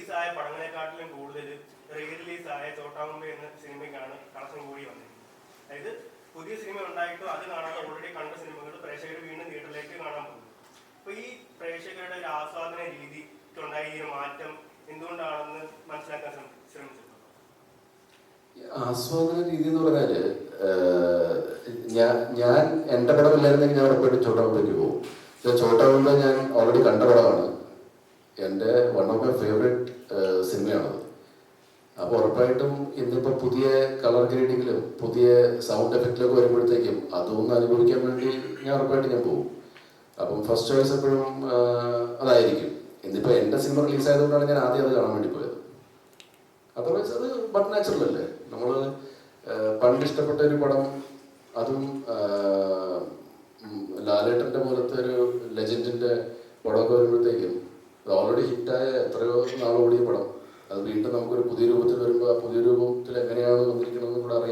റിലീസായ പടങ്ങളെക്കാട്ടിലും കൂടുതൽ റീ റിലീസായ ചോട്ടാമുംബൈ എന്ന സിനിമയ്ക്കാണ് കളക്ഷൻ കൂടി വന്നിരിക്കുന്നത്. അതായത് പുതിയ സിനിമ ഉണ്ടായിട്ടും അത് കാണാതെ ഓൾറെഡി കണ്ട സിനിമകൾ പ്രേക്ഷകർ വീണ്ടും തിയേറ്ററിലേക്ക് കാണാൻ പോകും. അപ്പോൾ ഈ പ്രേക്ഷകരുടെ ഒരു ആസ്വാദന രീതിക്കുണ്ടായ ഈ ഒരു മാറ്റം എന്തുകൊണ്ടാണെന്ന് മനസ്സിലാക്കാൻ ശ്രമിച്ചിട്ടുണ്ട്? ആസ്വാദന രീതി എന്ന് പറഞ്ഞാല് ഞാൻ എൻ്റെ പടമില്ലായിരുന്നെങ്കിൽ ഞാൻ ഉറപ്പായിട്ട് ചോട്ടാമുംബൈക്ക് പോകും. ചോട്ടാമുംബൈ ഞാൻ ഓൾറെഡി കണ്ട പടമാണ്. എൻ്റെ വൺ ഓഫ് മൈ ഫേവറേറ്റ് സിനിമയാണത്. അപ്പോൾ ഉറപ്പായിട്ടും ഇന്നിപ്പോൾ പുതിയ കളർ ഗ്രേഡിങ്ങിലും പുതിയ സൗണ്ട് എഫക്റ്റിലൊക്കെ വരുമ്പോഴത്തേക്കും അതൊന്ന് അനുഭവിക്കാൻ വേണ്ടി ഞാൻ ഉറപ്പായിട്ട് ഞാൻ പോകും. അപ്പം ഫസ്റ്റ് ചോയ്സ് എപ്പോഴും അതായിരിക്കും. ഇന്നിപ്പോൾ എൻ്റെ സിനിമ റിലീസ് ആയതുകൊണ്ടാണ് ഞാൻ ആദ്യം അത് കാണാൻ വേണ്ടി പോയത്. അതർവൈസ് അത് ബട്ട് നാച്ചുറൽ അല്ലേ. നമ്മൾ പണ്ട് ഇഷ്ടപ്പെട്ട ഒരു പടം, അതും ലാലേട്ടൻ്റെ പോലത്തെ ഒരു ലെജൻഡിൻ്റെ പടമൊക്കെ വരുമ്പോഴത്തേക്കും അത് ഓൾറെഡി ഹിറ്റായ എത്രയോ നാളോടിയ പടം അത് വീണ്ടും നമുക്കൊരു പുതിയ രൂപത്തിൽ വരുമ്പോൾ ആ പുതിയ രൂപത്തിൽ എങ്ങനെയാണ് വന്നിരിക്കണമെന്ന് കൂടെ അറിയാം.